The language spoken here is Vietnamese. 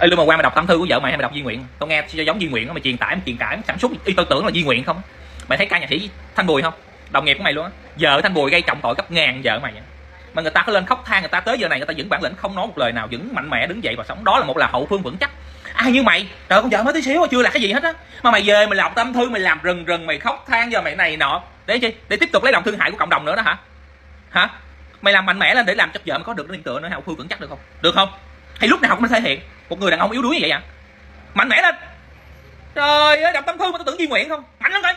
Ê Lương, mà qua mày đọc tâm thư của vợ mày hay mày đọc Duy Nguyện? Tao nghe cho giống Duy Nguyện đó, mày truyền tải sản xuất y tư tưởng là Duy Nguyện không? Mày thấy ca nhạc sĩ Thanh Bùi không? Đồng nghiệp của mày luôn á. Vợ Thanh Bùi gây trọng tội gấp ngàn vợ mày. Mà người ta có lên khóc than, người ta tới giờ này người ta vẫn bản lĩnh, không nói một lời nào, vẫn mạnh mẽ đứng dậy và sống. Đó là một là hậu phương vững chắc. Ai như mày, trời, con vợ mới tí xíu chưa là cái gì hết á, mà mày về mày đọc tâm thư, mày làm rần mày khóc than giờ mày này nọ để chi? Để tiếp tục lấy lòng thương hại của cộng đồng nữa đó hả? Hả? Mày làm mạnh mẽ lên để làm cho vợ mày có được điểm tựa nữa, hậu phương vững chắc được không? Được không? Hay lúc nào cũng thể hiện một người đàn ông yếu đuối như vậy à? Mạnh mẽ lên. Trời ơi, đọc tâm thư mà tao tưởng Duy Nguyện không? Mạnh lên coi.